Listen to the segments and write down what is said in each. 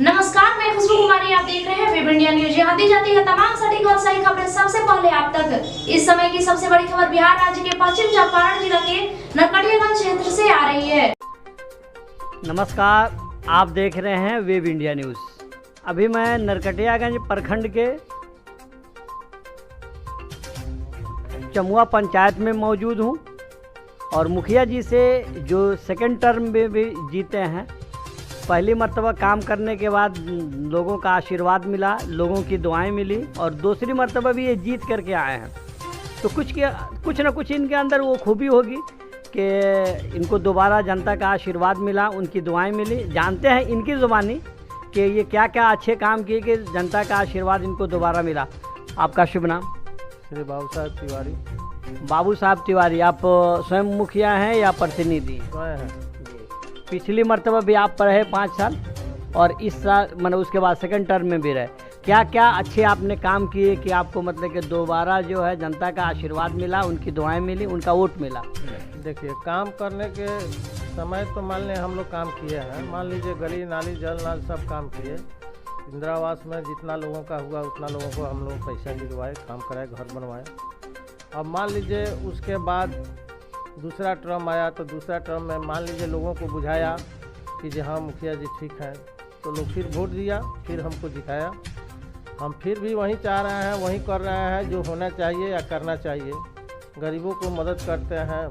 नमस्कार, मैं खुशबू कुमारी। आप देख रहे हैं वेब इंडिया न्यूज। यहाँ दी जाती है तमाम सटीक और सही खबरें सबसे पहले आप तक। इस समय की सबसे बड़ी खबर बिहार राज्य के पश्चिम चंपारण जिला के नरकटियागंज क्षेत्र से आ रही है। नमस्कार, आप देख रहे हैं वेब इंडिया न्यूज। अभी मैं नरकटियागंज प्रखंड के चमुआ पंचायत में मौजूद हूँ और मुखिया जी से जो सेकंड टर्म में भी जीते हैं, पहली मर्तबा काम करने के बाद लोगों का आशीर्वाद मिला, लोगों की दुआएं मिली और दूसरी मर्तबा भी ये जीत करके आए हैं। तो कुछ ना कुछ इनके अंदर वो खूबी होगी कि इनको दोबारा जनता का आशीर्वाद मिला, उनकी दुआएं मिली। जानते हैं इनकी ज़ुबानी कि ये क्या क्या अच्छे काम किए कि जनता का आशीर्वाद इनको दोबारा मिला। आपका शुभ नाम? श्री बाबू साहब तिवारी। बाबू साहब तिवारी, आप स्वयं मुखिया हैं या प्रतिनिधि? स्वयं हैं। पिछली मर्तबा भी आप पर रहे 5 साल और इस साल मतलब उसके बाद सेकंड टर्म में भी रहे। क्या क्या अच्छे आपने काम किए कि आपको मतलब कि दोबारा जो है जनता का आशीर्वाद मिला, उनकी दुआएं मिली, उनका वोट मिला? देखिए, काम करने के समय तो मान लें हम लोग काम किए हैं। मान लीजिए गली नाली जल नाल सब काम किए। इंदिरा आवास में जितना लोगों का हुआ उतना लोगों को हम लोग पैसा दिलवाए, काम कराए, घर बनवाए। अब मान लीजिए उसके बाद दूसरा टर्म आया तो दूसरा टर्म में मान लीजिए लोगों को बुझाया कि जी हाँ मुखिया जी ठीक हैं, तो लोग फिर वोट दिया, फिर हमको जिताया। हम फिर भी वहीं चाह रहे हैं, वहीं कर रहे हैं जो होना चाहिए या करना चाहिए। गरीबों को मदद करते हैं,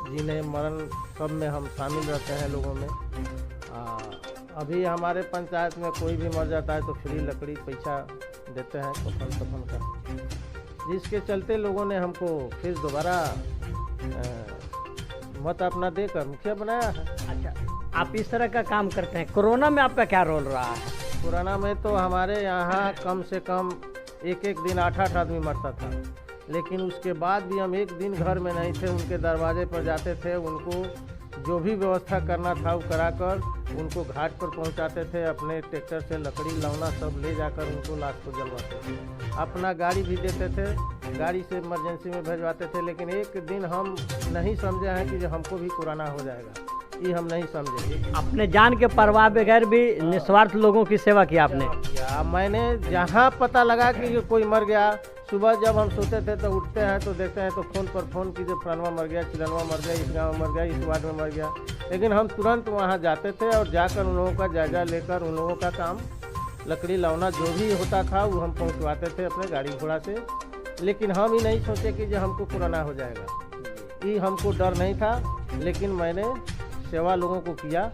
जीने मरण सब में हम शामिल रहते हैं लोगों में। अभी हमारे पंचायत में कोई भी मर जाता है तो फ्री लकड़ी पैसा देते हैं कफन का, जिसके चलते लोगों ने हमको फिर दोबारा मत अपना देकर मुखिया बनाया है। अच्छा, आप इस तरह का काम करते हैं। कोरोना में आपका क्या रोल रहा है? कोरोना में तो हमारे यहाँ कम से कम एक दिन 8 आदमी मरता था, लेकिन उसके बाद भी हम एक दिन घर में नहीं थे। उनके दरवाजे पर जाते थे, उनको जो भी व्यवस्था करना था वो कराकर उनको घाट पर पहुंचाते थे। अपने ट्रैक्टर से लकड़ी लौना सब ले जाकर उनको लाश को जलवाते थे। अपना गाड़ी भी देते थे, गाड़ी से इमरजेंसी में भेजवाते थे। लेकिन एक दिन हम नहीं समझे हैं कि जो हमको भी कोरोना हो जाएगा, ये हम नहीं समझे। अपने जान के परवाह बगैर भी निस्वार्थ लोगों की सेवा की आपने। मैंने जहाँ पता लगा कि कोई मर गया, सुबह जब हम सोते थे तो उठते हैं तो देखते हैं तो फ़ोन पर फ़ोन कीजिए, फलानवा मर गया, चिलनवा मर गया, इस गाँव में मर गया, इस वार्ड में मर गया। लेकिन हम तुरंत वहाँ जाते थे और जाकर उन लोगों का जायजा लेकर उन लोगों का काम लकड़ी लाना जो भी होता था वो हम पहुँचवाते थे अपने गाड़ी घोड़ा से। लेकिन हम ही नहीं सोचे कि जो हमको कोरोना हो जाएगा, ये हमको डर नहीं था। लेकिन मैंने सेवा लोगों को किया,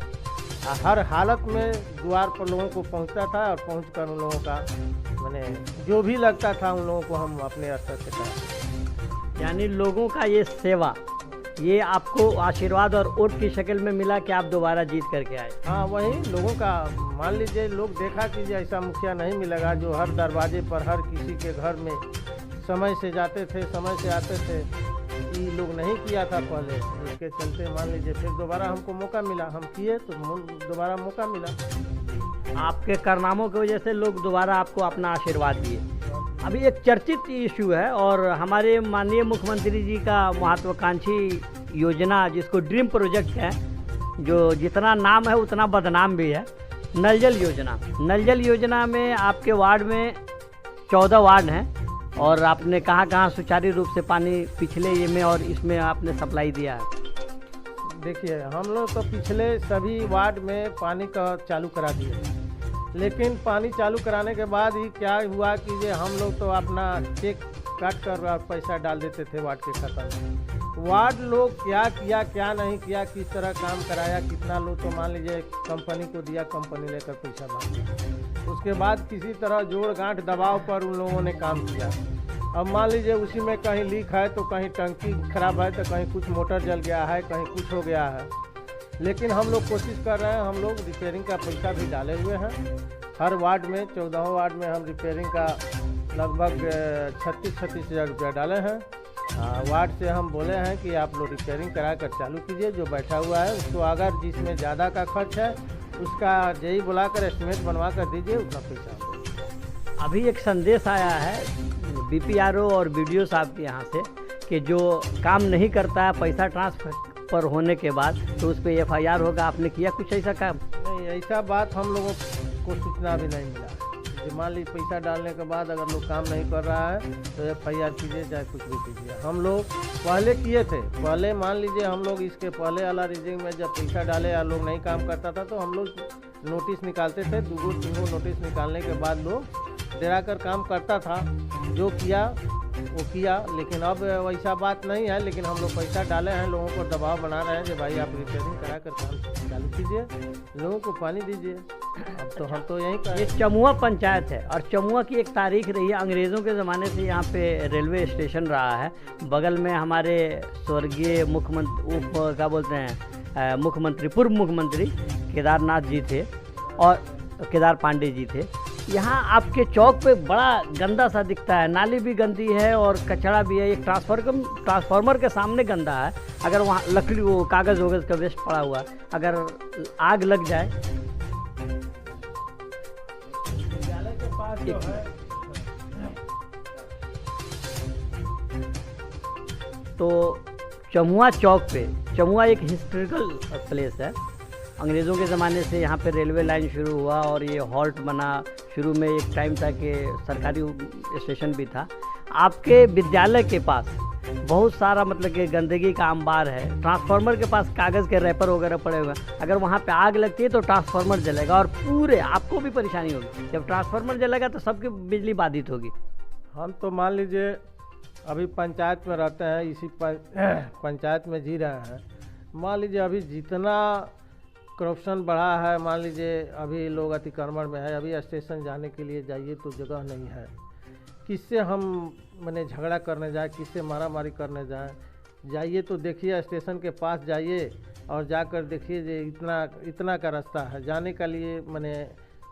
हर हालत में द्वार पर लोगों को पहुंचता था और पहुंचकर उन लोगों का मैंने जो भी लगता था उन लोगों को हम अपने स्तर से करते। यानी लोगों का ये सेवा, ये आपको आशीर्वाद और वोट की शक्ल में मिला कि आप दोबारा जीत करके आए। हाँ, वही लोगों का मान लीजिए लोग देखा कि ऐसा मुखिया नहीं मिलेगा जो हर दरवाजे पर हर किसी के घर में समय से जाते थे, समय से आते थे। ये लोग नहीं किया था पहले, इसके चलते मान लीजिए फिर दोबारा हमको मौका मिला, हम किए तो दोबारा मौका मिला। आपके कारनामों की वजह से लोग दोबारा आपको अपना आशीर्वाद दिए। अभी एक चर्चित इशू है और हमारे माननीय मुख्यमंत्री जी का महत्वाकांक्षी योजना जिसको ड्रीम प्रोजेक्ट है, जो जितना नाम है उतना बदनाम भी है, नल जल योजना। नल जल योजना में आपके वार्ड में 14 वार्ड हैं और आपने कहाँ सुचारू रूप से पानी पिछले ये में और इसमें आपने सप्लाई दिया है? देखिए, हम लोग तो पिछले सभी वार्ड में पानी का चालू करा दिए, लेकिन पानी चालू कराने के बाद ही क्या हुआ कि ये हम लोग तो अपना चेक काट कर पैसा डाल देते थे वार्ड के खाता में। वार्ड लोग क्या किया क्या नहीं किया, किस तरह काम कराया, कितना लोग तो मान लीजिए कंपनी को दिया, कंपनी लेकर पैसा भाग गया। उसके बाद किसी तरह जोड़ गांठ दबाव पर उन लोगों ने काम किया। अब मान लीजिए उसी में कहीं लीक है तो कहीं टंकी खराब है तो कहीं कुछ मोटर जल गया है, कहीं कुछ हो गया है। लेकिन हम लोग कोशिश कर रहे हैं, हम लोग रिपेयरिंग का पैसा भी डाले हुए हैं। हर वार्ड में 14 वार्ड में हम रिपेयरिंग का लगभग 36 हज़ार रुपया डाले हैं। वार्ड से हम बोले हैं कि आप लोग रिपेयरिंग करा कर चालू कीजिए, जो बैठा हुआ है उसको अगर जिसमें ज़्यादा का खर्च है उसका जेई बुलाकर एस्टिमेट बनवा कर दीजिए, उतना पैसा। अभी एक संदेश आया है बीपीआरओ और बीडीओ साहब के यहाँ से कि जो काम नहीं करता है पैसा ट्रांसफर होने के बाद तो उस पर एफआईआर होगा। आपने किया कुछ ऐसा काम? नहीं, ऐसा बात हम लोगों हमको सूचना भी नहीं मिला है। कि मान लीजिए पैसा डालने के बाद अगर लोग काम नहीं कर रहा है तो FIR कीजिए, चाहे कुछ भी कीजिए। हम लोग पहले किए थे, पहले मान लीजिए हम लोग इसके पहले वाला रीजिंग में जब पैसा डाले या लोग नहीं काम करता था तो हम लोग नोटिस निकालते थे, 2-3 नोटिस निकालने के बाद लोग डरा कर काम करता था, जो किया वो किया। लेकिन अब वैसा बात नहीं है। लेकिन हम लोग पैसा डाले हैं, लोगों को दबाव बना रहे हैं कि भाई आप रिपेयरिंग करा कर काम चालू कीजिए, लोगों को पानी दीजिए। अब तो हम तो यहीं ये चमुआ पंचायत है और चमुआ की एक तारीख रही है, अंग्रेज़ों के ज़माने से यहाँ पे रेलवे स्टेशन रहा है। बगल में हमारे स्वर्गीय मुख्यमंत्री क्या बोलते हैं मुख्यमंत्री, पूर्व मुख्यमंत्री केदारनाथ जी थे और केदार पांडे जी थे। यहाँ आपके चौक पे बड़ा गंदा सा दिखता है, नाली भी गंदी है और कचरा भी है। एक ट्रांसफार्मर के सामने गंदा है। अगर वहाँ लकड़ी वो कागज़ वगैरह का वेस्ट पड़ा हुआ, अगर आग लग जाए विद्यालय के पास जो है तो चमुआ चौक पे, चमुआ एक हिस्टोरिकल प्लेस है। अंग्रेज़ों के ज़माने से यहाँ पे रेलवे लाइन शुरू हुआ और ये हॉल्ट बना। शुरू में एक टाइम था कि सरकारी स्टेशन भी था। आपके विद्यालय के पास बहुत सारा मतलब कि गंदगी का अंबार है। ट्रांसफार्मर के पास कागज़ के रैपर वगैरह पड़े हुए हैं। अगर वहाँ पे आग लगती है तो ट्रांसफार्मर जलेगा और पूरे आपको भी परेशानी होगी। जब ट्रांसफार्मर जलेगा तो सबकी बिजली बाधित होगी। हम तो मान लीजिए अभी पंचायत में रहते हैं, इसी पंचायत में जी रहे हैं। मान लीजिए अभी जितना करप्शन बढ़ा है, मान लीजिए अभी लोग अतिक्रमण में है। अभी स्टेशन जाने के लिए जाइए तो जगह नहीं है। किससे हम माने झगड़ा करने जाए, किससे मारामारी करने जाइए तो देखिए स्टेशन के पास जाइए और जाकर देखिए जे इतना का रास्ता है जाने के लिए। माने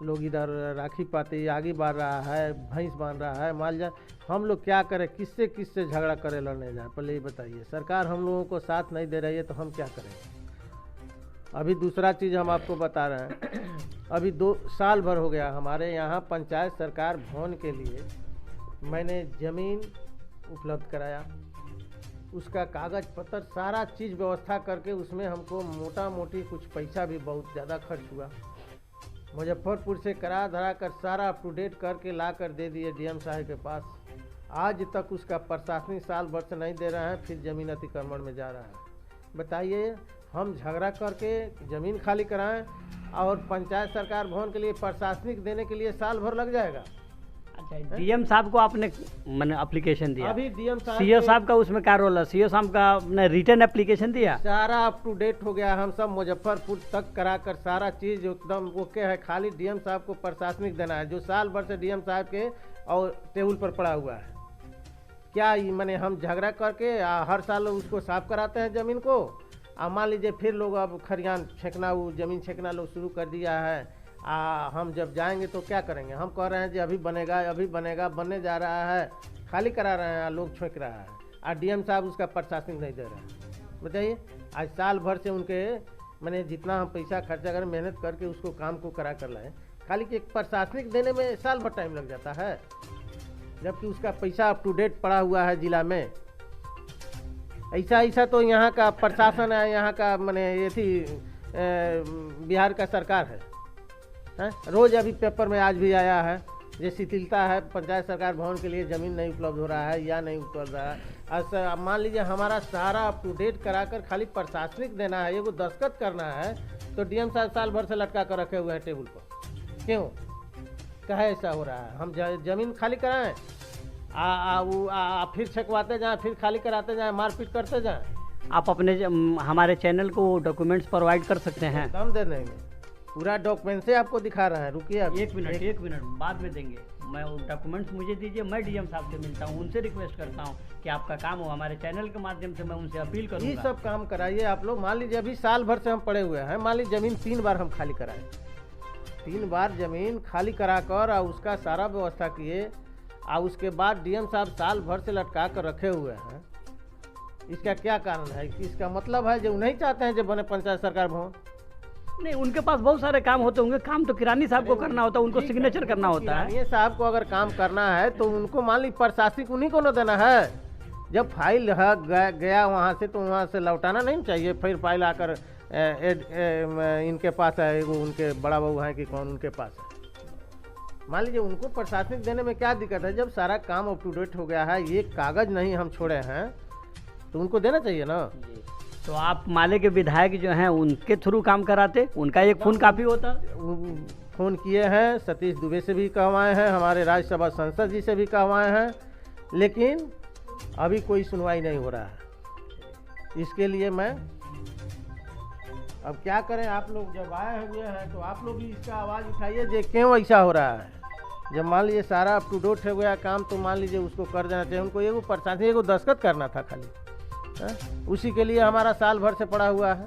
लोग इधर राखी पाते आगे बढ़ रहा है, भैंस बांध रहा है, माल जा। हम लोग क्या करें, किससे झगड़ा करे लड़ने जाए, पहले ये बताइए। सरकार हम लोगों को साथ नहीं दे रही है तो हम क्या करें। अभी दूसरा चीज़ हम आपको बता रहे हैं, अभी 2 साल भर हो गया हमारे यहाँ पंचायत सरकार भवन के लिए मैंने ज़मीन उपलब्ध कराया, उसका कागज़ पत्र सारा चीज़ व्यवस्था करके उसमें हमको मोटा मोटी कुछ पैसा भी बहुत ज़्यादा खर्च हुआ। मुजफ्फरपुर से करा धरा कर सारा अप टू डेट करके ला कर दे दिए DM साहब के पास। आज तक उसका प्रशासनिक साल भर से नहीं दे रहे हैं, फिर ज़मीन अतिक्रमण में जा रहा है। बताइए हम झगड़ा करके ज़मीन खाली कराएं और पंचायत सरकार भवन के लिए प्रशासनिक देने के लिए साल भर लग जाएगा। अच्छा, DM साहब को आपने मैंने एप्लीकेशन दिया? अभी DM साहब, CO साहब का उसमें क्या रोल है? CO साहब का आपने रिटर्न एप्लीकेशन दिया? सारा अप टू डेट हो गया। हम सब मुजफ्फरपुर तक करा कर सारा चीज़ एकदम ओके है। खाली DM साहब को प्रशासनिक देना है, जो साल भर से DM साहब के और टेबल पर पड़ा हुआ है। क्या मैंने हम झगड़ा करके हर साल उसको साफ कराते हैं ज़मीन को। मान लीजिए फिर लोग अब खरियान फेंकना, वो ज़मीन फेंकना लोग शुरू कर दिया है। हम जब जाएंगे तो क्या करेंगे। हम कह रहे हैं जी अभी बनेगा, बनने जा रहा है, खाली करा रहे हैं, लोग फेंक रहा है और DM साहब उसका प्रशासनिक नहीं दे रहे हैं। बताइए आज साल भर से उनके मैंने जितना हम पैसा खर्चा कर मेहनत करके उसको काम को करा कर लाए, खाली कि एक प्रशासनिक देने में साल भर टाइम लग जाता है, जबकि उसका पैसा अप टू डेट पड़ा हुआ है जिला में। ऐसा तो यहाँ का प्रशासन है, यहाँ का मैंने ये थी बिहार का सरकार है। रोज़ अभी पेपर में आज भी आया है ये शिथिलता है, पंचायत सरकार भवन के लिए ज़मीन नहीं उपलब्ध हो रहा है या नहीं उपलब्ध रहा है। ऐसा मान लीजिए हमारा सारा अप टू डेट कराकर खाली प्रशासनिक देना है, ये वो दस्तखत करना है तो DM साहब साल भर से लटका कर रखे हुए हैं टेबल पर। क्यों कहे ऐसा हो रहा है। हम ज़मीन खाली कराएं, फिर छकवाते जाएं, फिर खाली कराते जाएं, मारपीट करते जाएं। आप अपने हमारे चैनल को डॉक्यूमेंट्स प्रोवाइड कर सकते हैं? हम दे देंगे, पूरा डॉक्यूमेंट से आपको दिखा रहे हैं। रुकिए आप एक मिनट बाद में देंगे। मैं डॉक्यूमेंट्स मुझे दीजिए, मैं DM साहब से मिलता हूँ, उनसे रिक्वेस्ट करता हूँ कि आपका काम हो। हमारे चैनल के माध्यम से मैं उनसे अपील करूँगा। ये सब काम कराइए आप लोग। मान लीजिए अभी साल भर से हम पड़े हुए हैं, मान लीजिए ज़मीन 3 बार हम खाली कराएं, 3 बार ज़मीन खाली करा कर और उसका सारा व्यवस्था किए और उसके बाद DM साहब साल भर से लटका कर रखे हुए हैं। इसका क्या कारण है? इसका मतलब है जो नहीं चाहते हैं जो बने पंचायत सरकार भवन। नहीं, उनके पास बहुत सारे काम होते होंगे। काम तो किरानी साहब को करना होता है, उनको सिग्नेचर करना होता है। किरानी साहब को अगर काम करना है तो उनको मान लीजिए प्रशासनिक उन्हीं को न देना है। जब फाइल गया वहाँ से तो वहाँ से लौटाना नहीं चाहिए। फिर फाइल आकर इनके पास है, वो उनके बड़ा बहू हैं कि कौन उनके पास है, मान लीजिए उनको प्रशासनिक देने में क्या दिक्कत है, जब सारा काम अप टू डेट हो गया है, ये कागज नहीं हम छोड़े हैं तो उनको देना चाहिए ना। तो आप माले के विधायक जो हैं उनके थ्रू काम कराते, उनका एक फोन काफ़ी होता। फ़ोन किए हैं, सतीश दुबे से भी कहवाए हैं, हमारे राज्यसभा सांसद जी से भी कहवाए हैं, लेकिन अभी कोई सुनवाई नहीं हो रहा है। इसके लिए मैं अब क्या करें, आप लोग जब आए हुए हैं तो आप लोग भी इसका आवाज़ उठाइए जे क्यों ऐसा हो रहा है। जब मान लीजिए सारा अप टू डेट हो गया काम तो मान लीजिए उसको कर देना चाहिए। उनको एगो प्रशासन एगो दस्तखत करना था खाली, उसी के लिए हमारा साल भर से पड़ा हुआ है।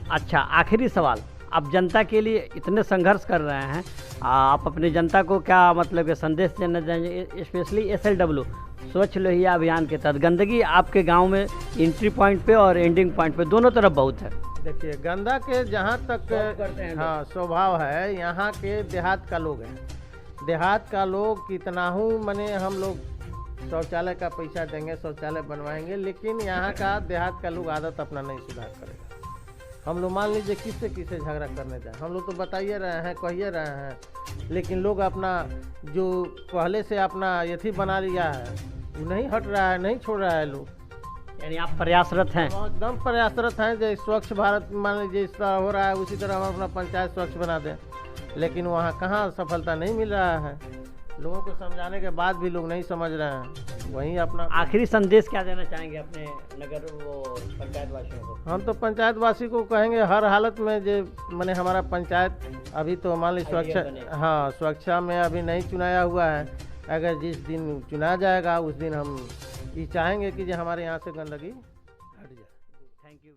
अच्छा, आखिरी सवाल, आप जनता के लिए इतने संघर्ष कर रहे हैं, आप अपनी जनता को क्या मतलब कि संदेश देना चाहेंगे, स्पेशली SLW स्वच्छ लोहिया अभियान के तहत? गंदगी आपके गांव में एंट्री पॉइंट पे और एंडिंग पॉइंट पे दोनों तरफ बहुत है। देखिए गंदा के जहाँ तक हाँ स्वभाव है, यहाँ के देहात का लोग हैं, देहात का लोग कितना हूँ मने हम लोग शौचालय का पैसा देंगे, शौचालय बनवाएंगे, लेकिन यहाँ का देहात का लोग आदत अपना नहीं सुधार करेगा। हम लोग मान लीजिए किससे झगड़ा करने जाए, हम लोग तो बताइए रहे हैं, कहिए रहे हैं, लेकिन लोग अपना जो पहले से अपना यथी बना लिया है वो नहीं हट रहा है, नहीं छोड़ रहा है लोग। यानी आप प्रयासरत हैं? एकदम प्रयासरत हैं। जैसे स्वच्छ भारत मान लीजिए इस तरह हो रहा है, उसी तरह हम अपना पंचायत स्वच्छ बना दें, लेकिन वहाँ कहाँ सफलता नहीं मिल रहा है। लोगों को समझाने के बाद भी लोग नहीं समझ रहे हैं। वहीं अपना आखिरी संदेश क्या देना चाहेंगे अपने नगर पंचायत वासियों को? हम तो पंचायत वासी को कहेंगे हर हालत में जे मैंने हमारा पंचायत अभी तो मान लीजिए सुरक्षा में अभी नहीं चुनाया हुआ है। अगर जिस दिन चुना जाएगा उस दिन हम ये चाहेंगे कि जो हमारे यहाँ से गंदगी हट जाए। Thank you.